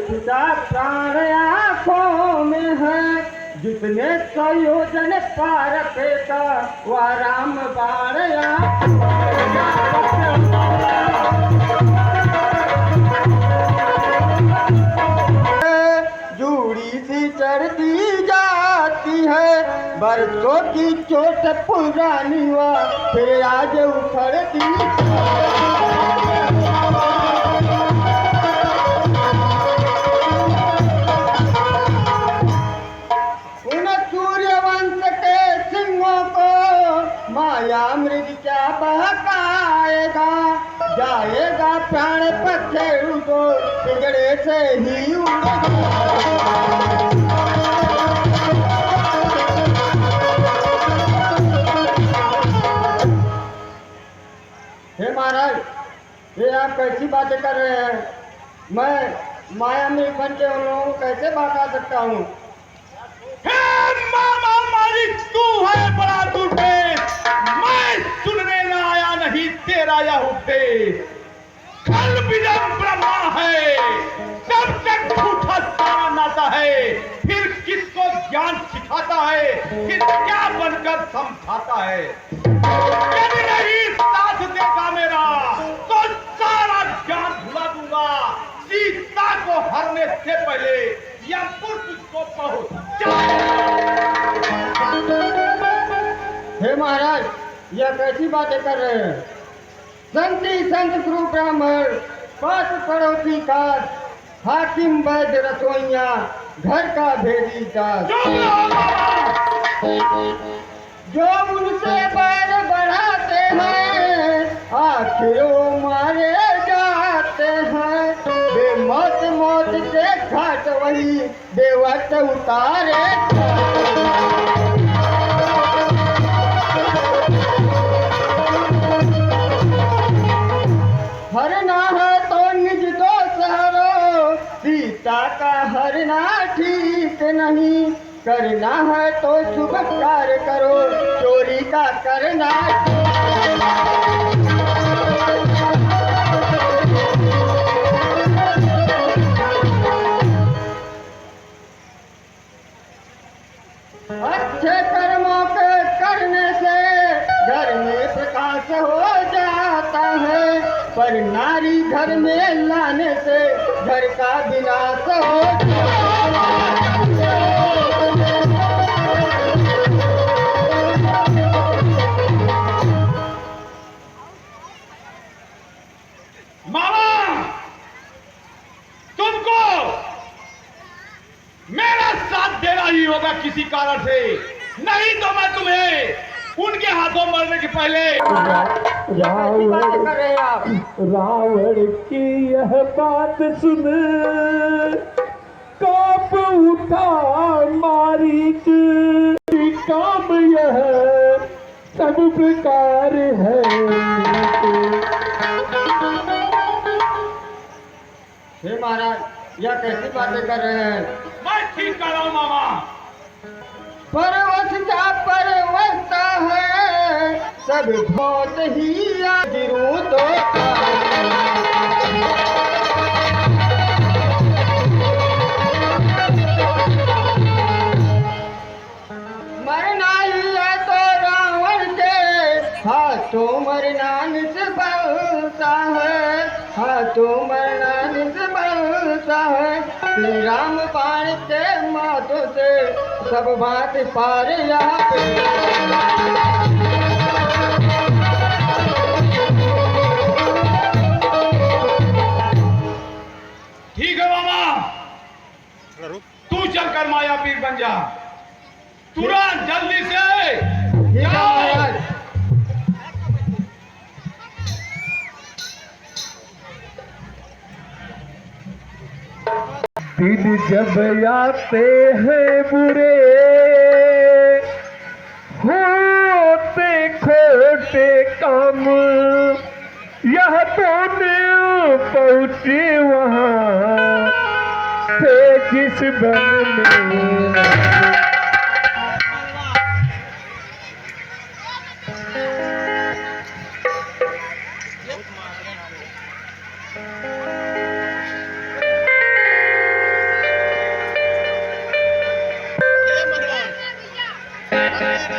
पिता प्राण आँखों में है, जितने संयोजन पार फेंका वह राम बाण जूड़ी सी चढ़ती जाती है, बरसों की चोट पुरानी हुआ फिर आज उखड़ती। उन सूर्यवंश के सिंहों को माया मृग क्या बहकाएगा, जाएगा प्राण पखेरु को पिंजड़े से ही उड़ेगा। हे महाराज, ये आप कैसी बातें कर रहे हैं? मैं माया में बन के उन लोगों को कैसे बहका सकता हूँ? मामा मालिक तू है बड़ा दुर्देश, मैं सुनने न आया नहीं तेरा यह उपदेश। कल विलंब ब्रह्मा है, तब तक झूठा सारा नाता है, फिर किसको ज्ञान सिखाता है, फिर क्या बनकर समझाता है। यदि नहीं साथ देगा मेरा तो सारा ज्ञान भुला दूंगा। सीता को हरने से पहले यमपुर तुझको पहुंच। हे महाराज, यह कैसी बातें कर रहे हैं? संति संत गुरु ब्राह्मण पास पड़ोसी काज, हाकिम वैद्य रसोइया घर का भेदी दास, जो उनसे बैर बढ़ाते हैं आखिर वो मारे जाते हैं। बेमौत मौत से घाट वही बेवक्त उतारे। हरना है तो निज दोष हरो, सीता का हरना ठीक नहीं। करना है तो शुभ कार्य करो, चोरी का करना। अच्छे कर्मों के करने से घर में प्रकाश हो जाता है, पर नारी घर में लाने से घर का विनाश हो जाता है। मामा, तुमको मेरा साथ देना ही होगा किसी कारण से, नहीं तो मैं तुम्हें उनके हाथों मरने के पहले। रावण की यह बात सुन कांप उठा मारीच, काम यह सब प्रकार है। हे महाराज, यह कैसी बातें कर रहे हैं? मैं ठीक कर रहा हूं मामा। परवशता परवशता है, सब बहुत ही आदिरूत होता है। मरना ही है तो रावण के हाथों मरना निष्फलता है, हाथों मरना निष्फलता है। श्री राम बाण के माथों से सब बात पार यहाँ पे। ठीक है मामा, तू चलकर माया पीर बन जा, तुरंत जल्दी से जाओ। दिन जब आते हैं बुरे होते खोटे काम, यह तो पहुँचे वहाँ थे जिस बन में। हे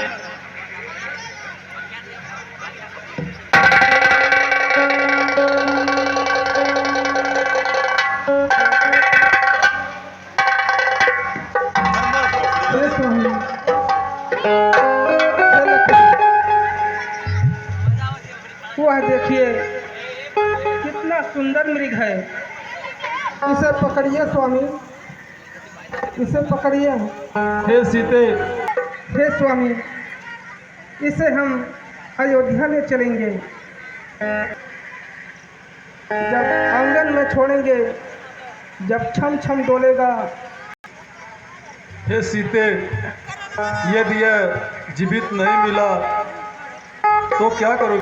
स्वामी, वह देखिए कितना सुंदर मृग है। इसे पकड़िए स्वामी, इसे पकड़िए। हे सीते, हे स्वामी, इसे हम अयोध्या ले चलेंगे। जब आंगन में छोड़ेंगे, जब छम छम डोलेगा। हे सीते, यदि यह जीवित नहीं मिला तो क्या करोगे?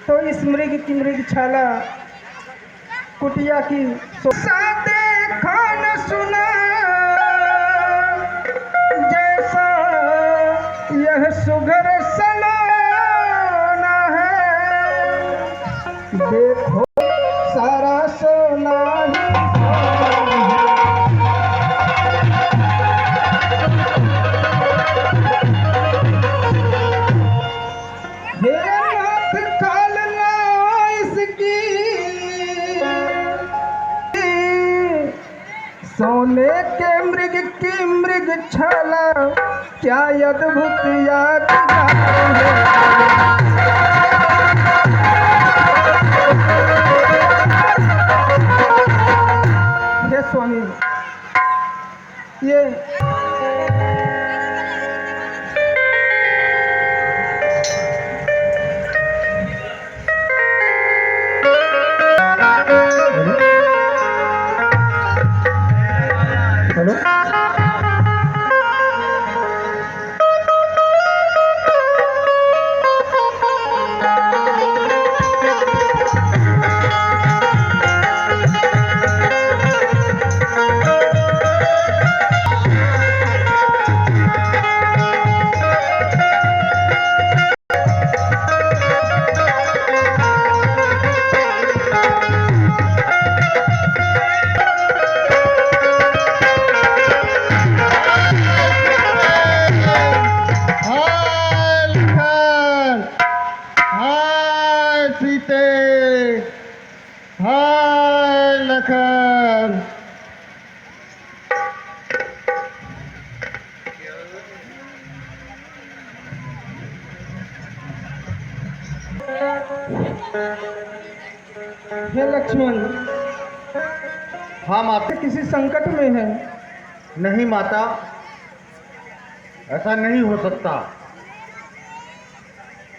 तो इस मृग की मृगशाला कुटिया की देखा न सुना जैसा यह सुघर सलोना है। देखो सारा सोना ही सोने के मृग की मृगशाला क्या अद्भुत यादगार है। हे स्वामी, ये हेलो, लखन, हे लक्ष्मण। हाँ माता। किसी संकट में है? नहीं माता, ऐसा नहीं हो सकता।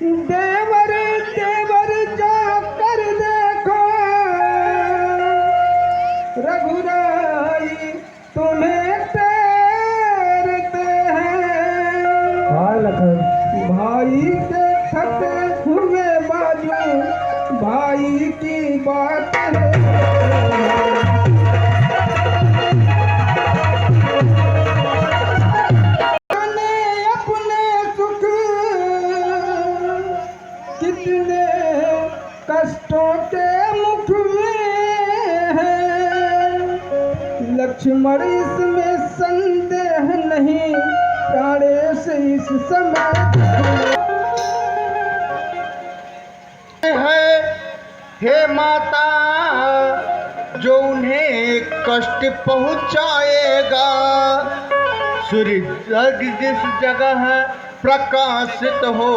देवर देवर जाकर देखो, रघुराई तुम्हें तेरते हैं। भाई देखते हुए बाजू भाई की बात है। कितने कष्टों के मुख में है लक्ष्मण, इसमें संदेह नहीं। प्राणेश इस समय है हे माता, जो उन्हें कष्ट पहुंचाएगा। सूर्य जिस जगह प्रकाशित हो,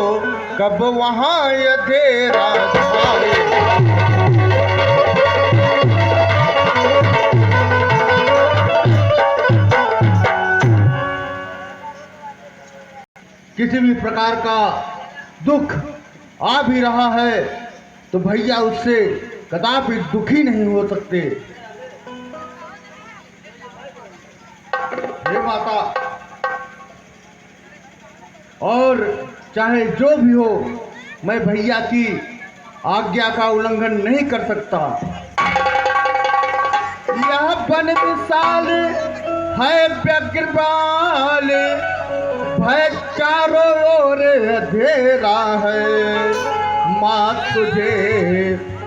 कब वहां अंधेरा छाए। किसी भी प्रकार का दुख आ भी रहा है तो भैया उससे कदापि दुखी नहीं हो सकते। हे माता, और चाहे जो भी हो, मैं भैया की आज्ञा का उल्लंघन नहीं कर सकता। यह वन विशाल है व्यग्रवाल, भय चारों ओर अंधेरा है। माँ तुझे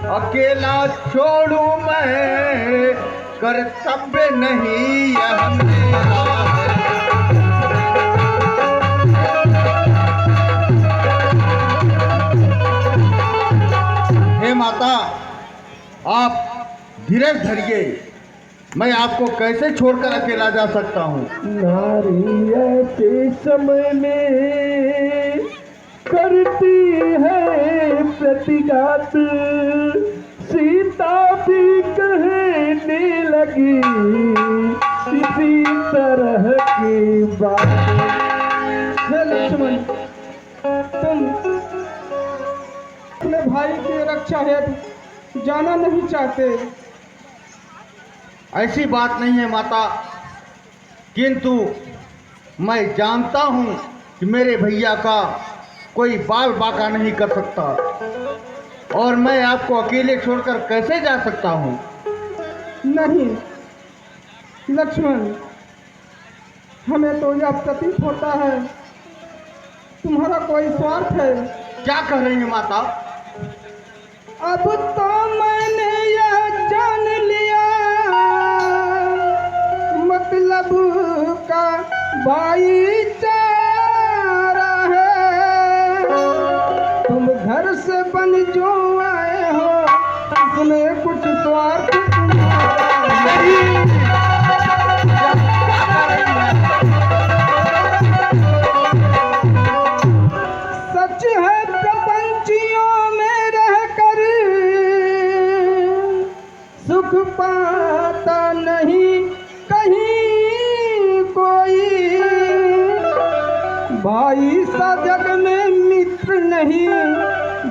अकेला छोड़ू मैं, कर्तव्य नहीं यह मेरा है। धीरज धरिए, मैं आपको कैसे छोड़कर अकेला जा सकता हूँ। नारी ऐसे समय में करती है प्रतिघात, सीता भी कहने लगी इसी तरह की बात। हे लक्ष्मण, तुम अपने भाई की रक्षा हेतु जाना नहीं चाहते। ऐसी बात नहीं है माता, किंतु मैं जानता हूँ कि मेरे भैया का कोई बाल बाका नहीं कर सकता, और मैं आपको अकेले छोड़कर कैसे जा सकता हूँ। नहीं लक्ष्मण, हमें तो यह प्रतीत होता है तुम्हारा कोई स्वार्थ है। क्या कह रही है माता? अब तो मैंने यह जान लिया, मतलब का भाईचारा है। तुम घर से बन जो आए हो, इसमें कुछ स्वार्थ तुम्हारा नहीं। सच है प्रपंचियों में रहकर सुख पाता नहीं कहीं कोई। भाई सा जग में मित्र नहीं,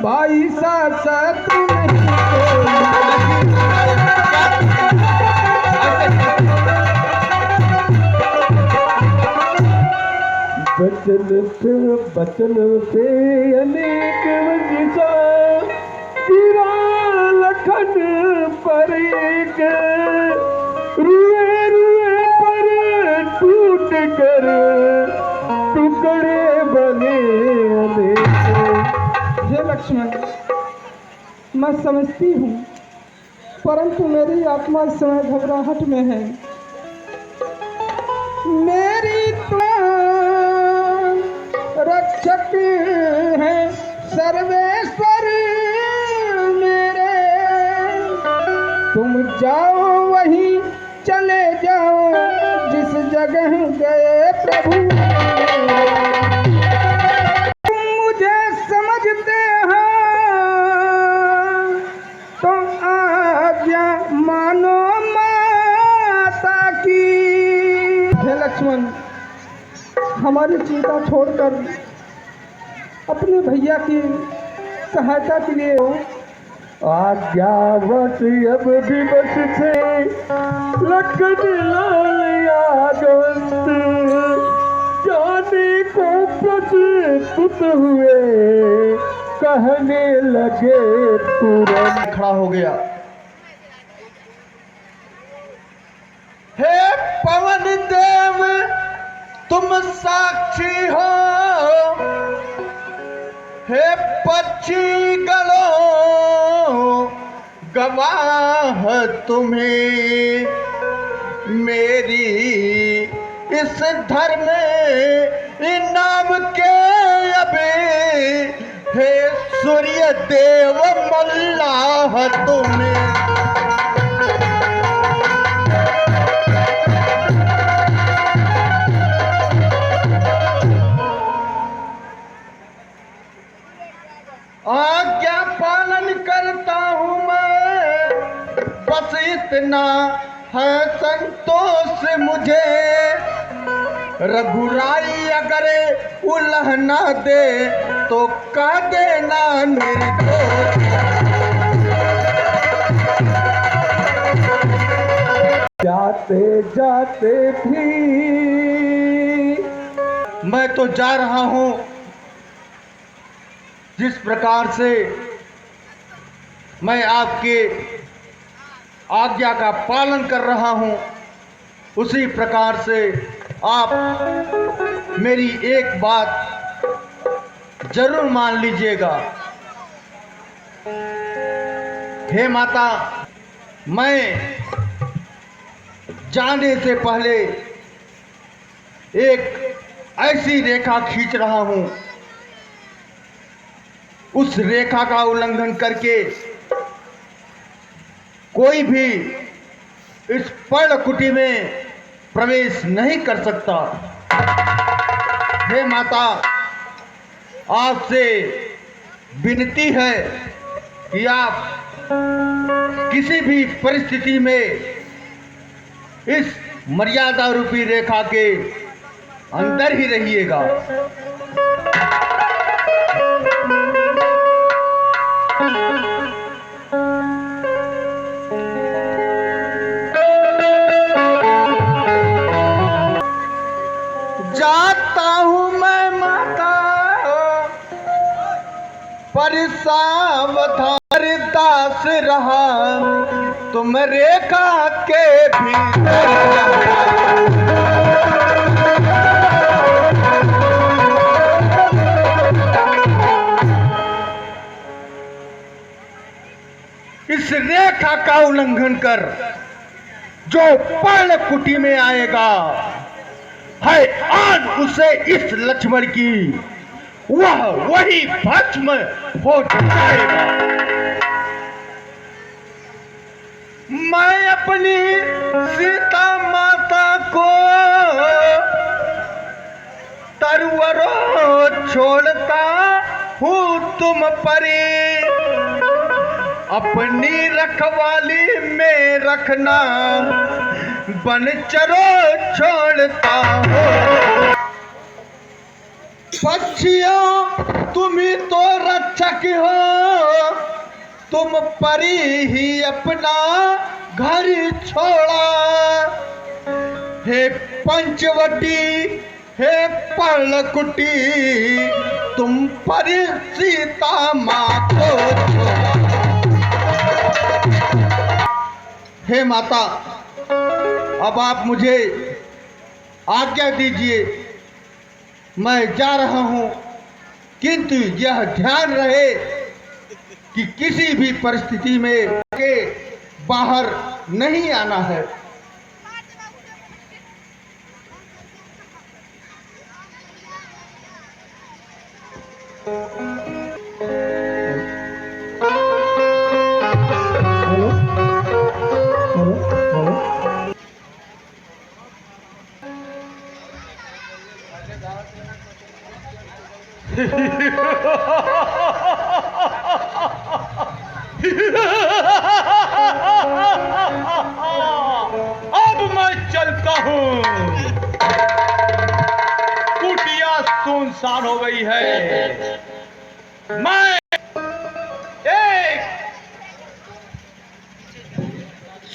भाई सा शत्रु नहीं बचन से अनेक वंजिशा, गिरा लखन पर एक, रुए रुए पर टूट कर टुकड़े बने अनेक। हे लक्ष्मण, मैं समझती हूँ, परंतु मेरी आत्मा इस समय घबराहट में है। मेरी तो रक्षक है सर्वेश्वर मेरे, तुम जाओ वहीं चले जाओ जिस जगह गए प्रभु। तुम मुझे समझते हो तो आज्ञा मानो माता की। हे लक्ष्मण, हमारी चिंता छोड़कर अपने भैया की सहायता के लिए आज्ञावश अब दिवस से लखन लाल यादवंत, जाने को प्रस्तुत हुए कहने लगे तुरंत। खड़ा हो गया। हे पवन देव तुम साक्षी हो, हे पक्षी गलो गवाह तुम्हें मेरी इस धर्म नाम के अभी। हे सूर्य देव मल्लाह तुम्हें आज्ञा पालन करता हूँ मैं, बस इतना है संतोष मुझे। रघुराई अगर उल्लंघना दे तो कह देना निर्दोष। जाते जाते भी मैं तो जा रहा हूँ, जिस प्रकार से मैं आपके आज्ञा का पालन कर रहा हूँ, उसी प्रकार से आप मेरी एक बात जरूर मान लीजिएगा। हे माता, मैं जाने से पहले एक ऐसी रेखा खींच रहा हूँ, उस रेखा का उल्लंघन करके कोई भी इस पर्णकुटी में प्रवेश नहीं कर सकता। हे माता, आपसे विनती है कि आप किसी भी परिस्थिति में इस मर्यादा रूपी रेखा के अंदर ही रहिएगा। जाता हूँ मैं माता पर सावधान दास रहा, तुम रेखा के भीतर। इस रेखा का उल्लंघन कर जो पर्णकुटी में आएगा है, आज उसे इस लक्ष्मण की वही भस्म हो जाएगा। मैं अपनी सीता माता को तरवरों छोड़ता हूँ, तुम परी अपनी रखवाली में रखना, बनचरो छोड़ता हूँ। पक्षियों तुम ही तो रक्षक हो, तुम परी ही अपना घर छोड़ा। हे पंचवटी, हे पर्णकुटी, तुम परी सीता माँ को छोड़ा। हे माता, अब आप मुझे आज्ञा दीजिए, मैं जा रहा हूं, किंतु यह ध्यान रहे कि किसी भी परिस्थिति में के बाहर नहीं आना है। अब मैं चलता हूँ। कुटिया सुनसान हो गई है। मैं एक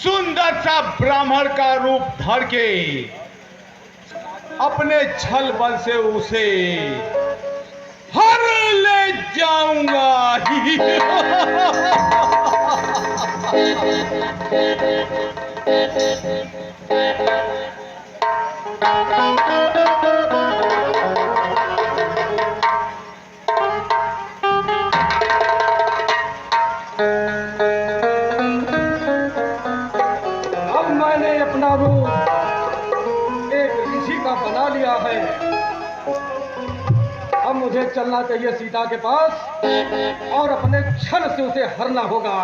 सुंदर सा ब्राह्मण का रूप धर के अपने छल बल से उसे हर ले जाऊंगा। अब मैंने अपना रूप एक ऋषि का बना लिया है। अब मुझे चलना चाहिए सीता के पास और अपने छल से उसे हरना होगा।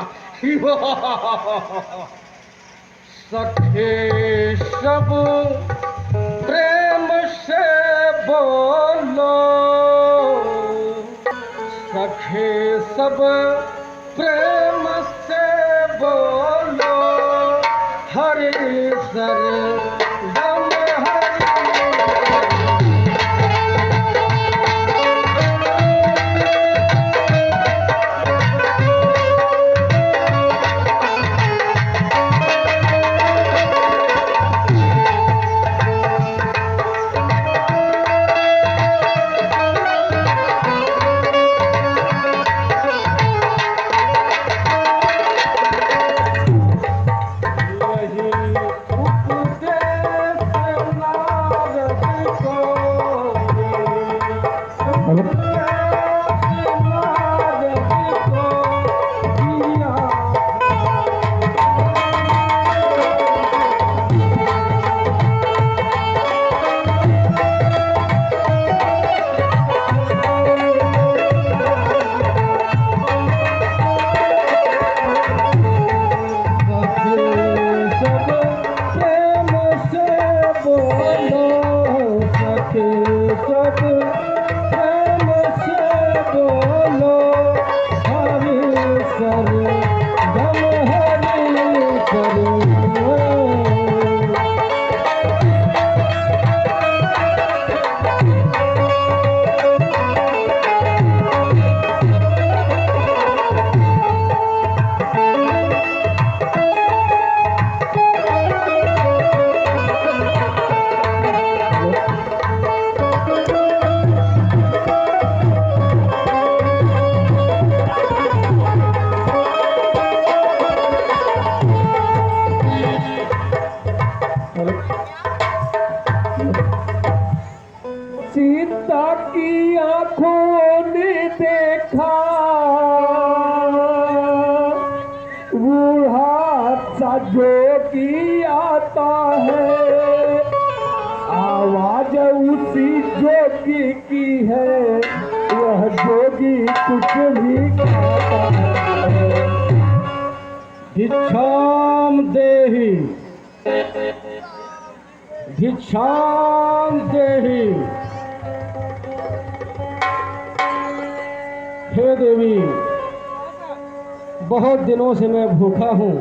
सखे सब प्रेम से बोलो, सखे सब प्रेम से बोलो, हरि सर दम हरि। आंखों ने देखा बूढ़ा सा जोगी आता है, आवाज उसी जोगी की है, वह जोगी कुछ भी कहता है। भिक्षाम देहि भिक्षाम देहि। हे देवी, बहुत दिनों से मैं भूखा हूँ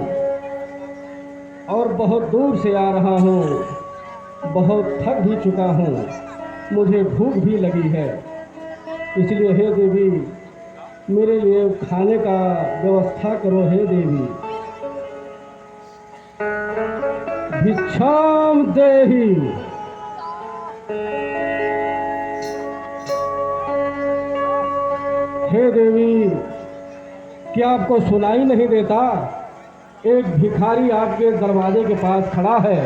और बहुत दूर से आ रहा हूँ, बहुत थक भी चुका हूँ, मुझे भूख भी लगी है, इसलिए हे देवी मेरे लिए खाने का व्यवस्था करो। हे देवी, भिक्षाम देहि। हे देवी, क्या आपको सुनाई नहीं देता? एक भिखारी आपके दरवाजे के पास खड़ा है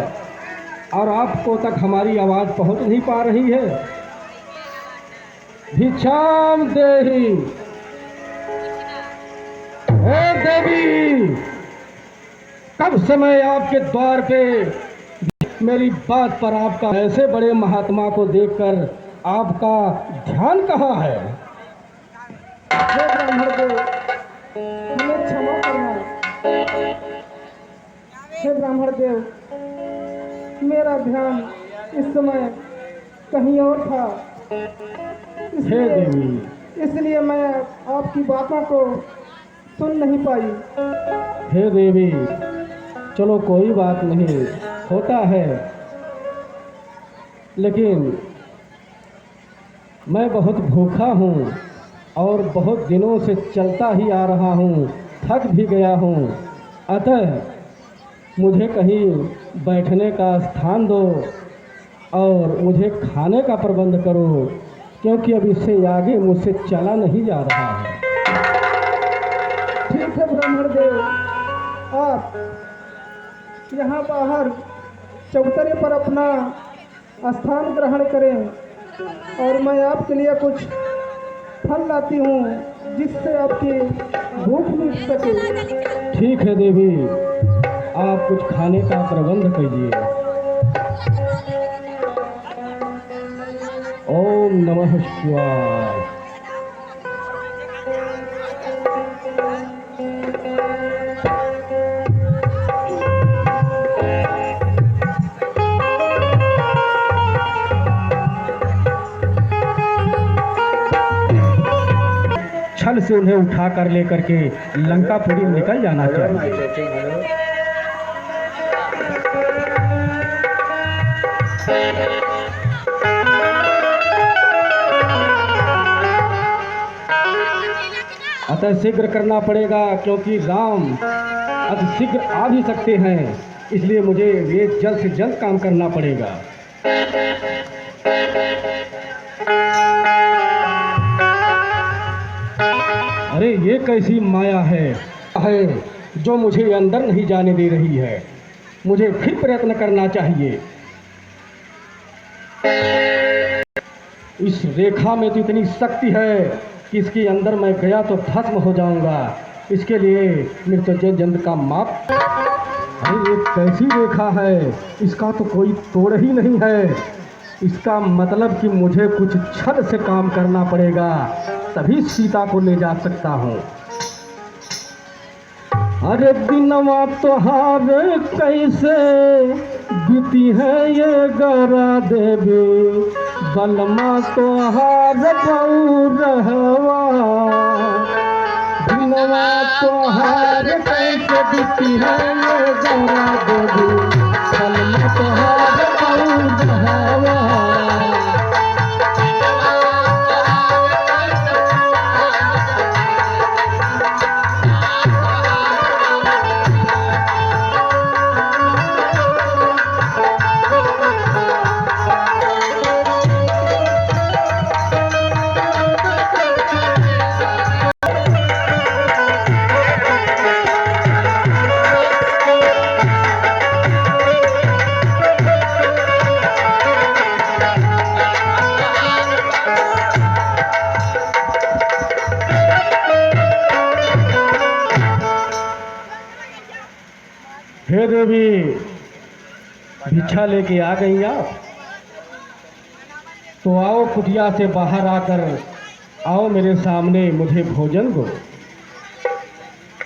और आपको तक हमारी आवाज पहुंच नहीं पा रही है। भिक्षाम देहि। हे देवी, कब से मैं आपके द्वार पे, मेरी बात पर आपका, ऐसे बड़े महात्मा को देखकर आपका ध्यान कहाँ है? हे ब्राह्मण देव, हमें क्षमा करना। हे ब्राह्मण देव, मेरा ध्यान इस समय कहीं और था, हे देवी, इसलिए मैं आपकी बातों को सुन नहीं पाई। हे देवी, चलो कोई बात नहीं, होता है, लेकिन मैं बहुत भूखा हूँ और बहुत दिनों से चलता ही आ रहा हूँ, थक भी गया हूँ, अतः मुझे कहीं बैठने का स्थान दो और मुझे खाने का प्रबंध करो, क्योंकि अब इससे आगे मुझसे चला नहीं जा रहा है। ठीक है ब्राह्मण देव, आप यहाँ बाहर चौतरे पर अपना स्थान ग्रहण करें और मैं आपके लिए कुछ फल लाती हूँ जिससे आपकी भूख मिट सके। ठीक है देवी, आप कुछ खाने का प्रबंध कीजिए। ओम नमः शिवाय। छल से उन्हें उठा कर लेकर के लंकापुरी निकल जाना चाहिए। अतः शीघ्र करना पड़ेगा, क्योंकि राम अति शीघ्र आ भी सकते हैं, इसलिए मुझे ये जल्द से जल्द काम करना पड़ेगा। अरे ये कैसी माया है जो मुझे अंदर नहीं जाने दे रही है, मुझे फिर प्रयत्न करना चाहिए। इस रेखा में तो इतनी शक्ति है कि इसके अंदर मैं गया तो भस्म हो जाऊंगा, इसके लिए मृत्युंजय यंत्र का माप। अरे ये कैसी रेखा है, इसका तो कोई तोड़ ही नहीं है, इसका मतलब कि मुझे कुछ छल से काम करना पड़ेगा, तभी सीता को ले जा सकता हूँ। अरे दिनवा तोहार कैसे बीती है ये गरा देवी, बलमा तोहार रहवा, दिनवा तोहार कैसे बीती है ये गरा देवी, बलमा तोहार रहवा। हे देवी, भिक्षा लेके आ गई आप? तो आओ, कुटिया से बाहर आकर आओ मेरे सामने, मुझे भोजन दो।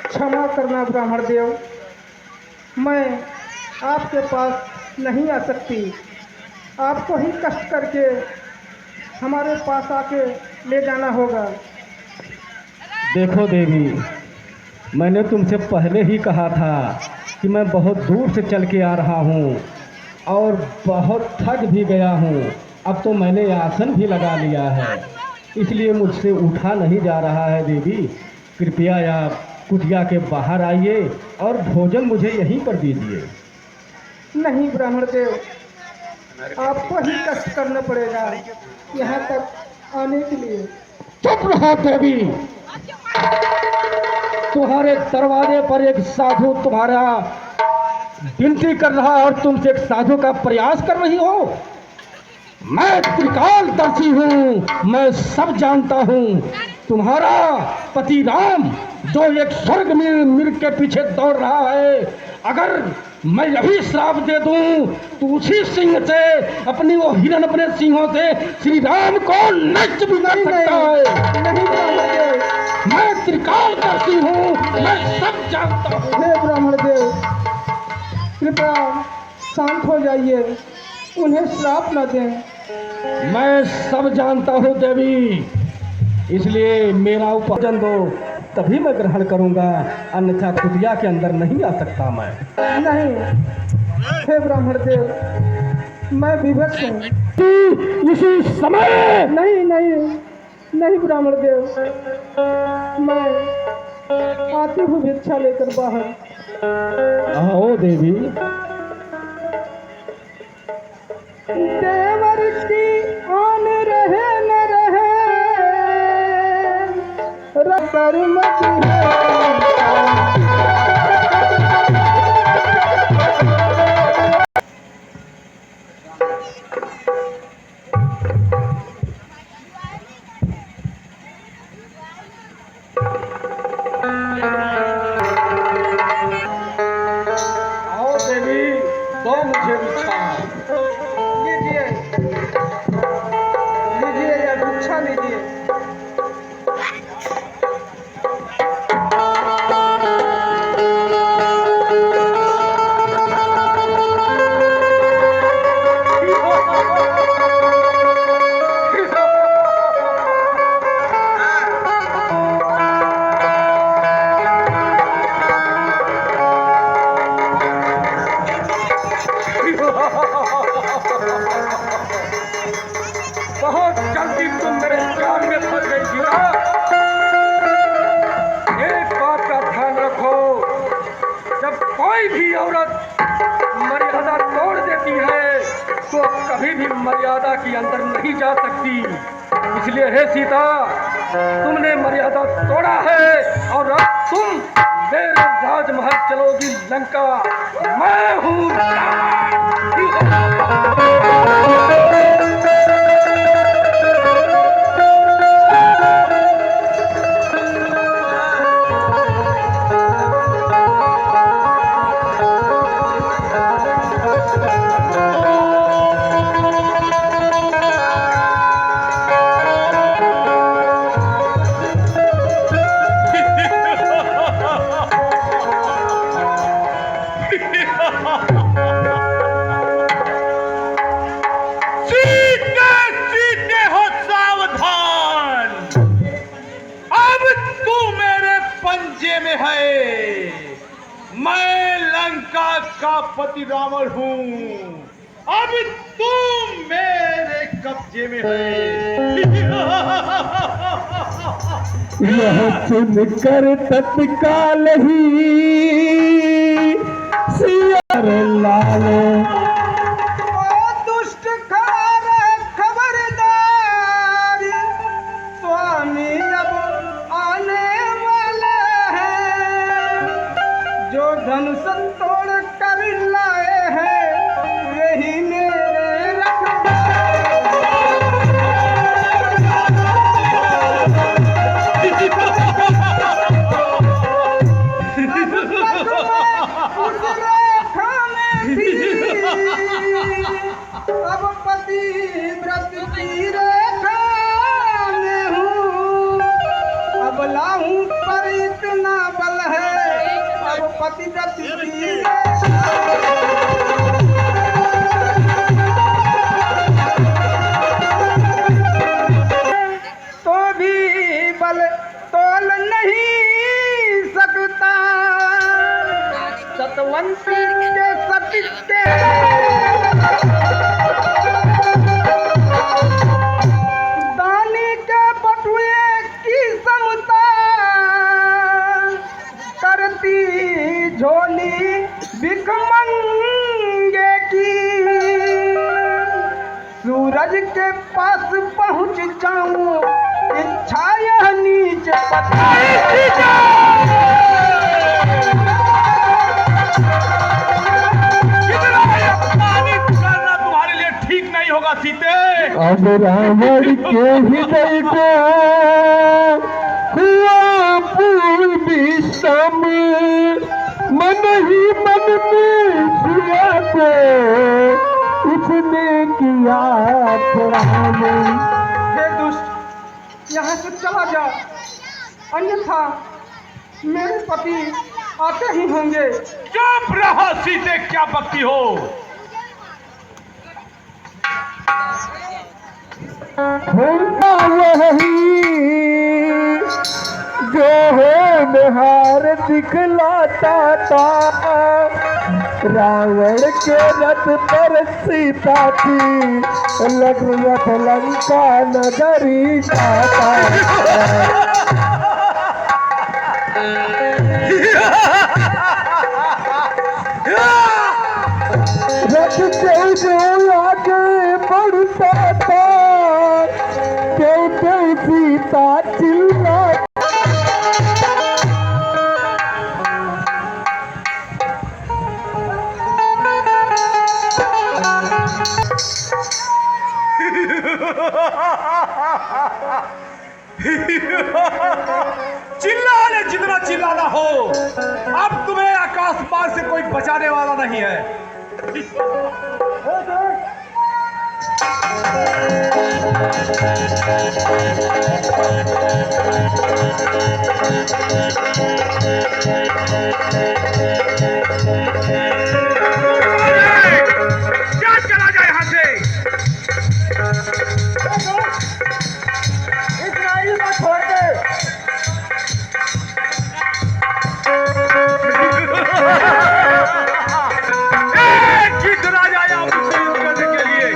क्षमा करना ब्राह्मण देव, मैं आपके पास नहीं आ सकती। आपको ही कष्ट करके हमारे पास आके ले जाना होगा। देखो देवी, मैंने तुमसे पहले ही कहा था कि मैं बहुत दूर से चल के आ रहा हूँ और बहुत थक भी गया हूँ। अब तो मैंने आसन भी लगा लिया है, इसलिए मुझसे उठा नहीं जा रहा है। देवी, कृपया आप कुटिया के बाहर आइए और भोजन मुझे यहीं पर दीजिए। नहीं ब्राह्मण देव, आपको ही कष्ट करना पड़ेगा यहाँ तक आने के लिए। चुप रहो देवी, तुम्हारे दरवाजे पर एक साधु तुम्हारा विनती कर रहा है और तुमसे एक साधु का प्रयास कर रही हो। मैं त्रिकालदर्शी हूँ, मैं सब जानता हूँ। तुम्हारा पति राम जो एक स्वर्ग में मृग के पीछे दौड़ रहा है, अगर मैं यही श्राप दे दूं तो उसी सिंह से, अपनी वो हिरण अपने सिंहों से श्री राम को नष्ट भी कर सकता है। नहीं ब्राह्मण देव, मैं त्रिकालदर्शी हूँ, मैं सब जानता हूँ। हे ब्राह्मण देव, कृपया शांत हो जाइए, उन्हें श्राप न दें। मैं सब जानता हूँ देवी, इसलिए मेरा उपजन दो, तभी मैं ग्रहण करूँगा, अन्यथा कुटिया के अंदर नहीं आ सकता मैं। नहीं हे ब्राह्मण देव, मैं विवश हूँ। इसी समय नहीं नहीं नहीं ब्राह्मण देव, मैं आती हूँ भिक्षा लेकर बाहर। आओ देवी। देवर की आन रहे न रहे, कर्मति आओ देवी, दो मुझे भिक्षा। लीजिए लीजिए, या भिक्षा लीजिए। बहुत जल्दी तुम मेरे जाल में फंस गई जीवा। एक बात का ध्यान रखो, जब कोई भी औरत मर्यादा तोड़ देती है तो कभी भी मर्यादा के अंदर नहीं जा सकती। इसलिए हे सीता, तुमने मर्यादा तोड़ा है और अब तुम मेरे राजमहल चलोगी लंका। मैं हूँ सीते सीते हो सावधान, अब तू मेरे पंजे में है। मैं लंका का पति रावण हूँ, अब तू मेरे कब्जे में है। यह सुनकर तत्काल ही सियार लाल दुष्ट खार खबरदार, स्वामी अब आने वाले हैं। जो धनुष तोड़ कर लाए हैं वही मेरे रखवाले। भला हूँ पर इतना बल है अब पति दत्त तो भी बल तोल नहीं सकता सतवंती के सत्य दानी के बटुए की समता करती झोली भिखमंगे की सूरज के पास पहुंच जाऊं इच्छा यह नीचे तुम्हारे लिए ठीक नहीं होगा सीते। अब रावण के हृदय को हुआ पूर्वी सम मन ही मन में सिया को उसने किया प्राण। हे दुष्ट यहाँ से चला जा अन्यथा मेरे पति आते ही होंगे। चुप रहो सीते, क्या बकती हो। होगा वही जो होनहार दिखलाता था रावण के रथ पर सीता थी लग्नत लंका नगरी जाता। रथ जो आगे बढ़ता था क्यों सीता चिल्ला। चिल्लाने जितना चिल्लाना हो, अब तुम्हें आकाश मार्ग से कोई बचाने वाला नहीं है। क्या चला जाए यहाँ से। इस्राइल को छोड़ दे। जीत राजा आया मुझसे युद्ध करने के लिए।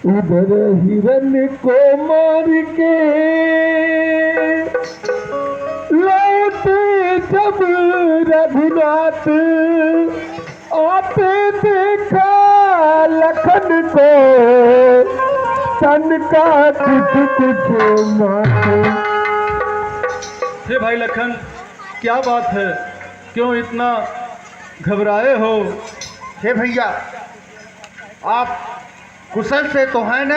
उधर हिरन को मार के लौटे जब रघुनाथ आते देखा लखन को तन का कुछ माथे। हे भाई लखन, क्या बात है, क्यों इतना घबराए हो? हे भैया, आप कुशल से तो हैं न?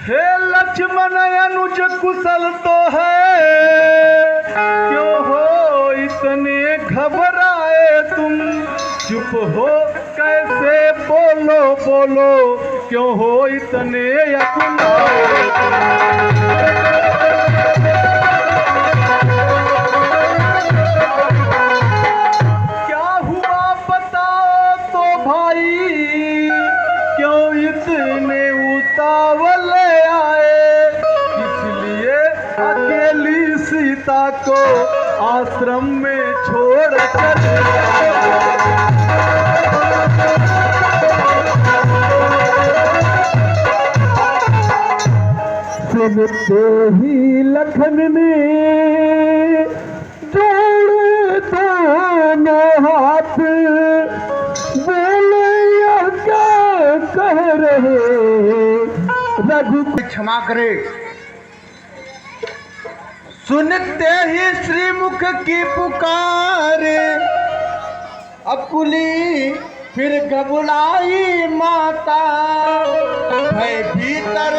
हे लक्ष्मण अनुज कुशल तो है, क्यों हो इतने घबराए तुम? चुप हो कैसे, बोलो बोलो, क्यों हो इतने अकुलाए? क्या हुआ बताओ तो भाई, क्यों इतने उतावल आए? इसलिए अकेली सीता को आश्रम में छोड़ कर सुनते ही लखन ने जोड़े दोनों हाथ बोले यह क्या कह रहे रघु। क्षमा करे, सुनते ही श्रीमुख की पुकार, अकुली फिर घबराई माता, भय भीतर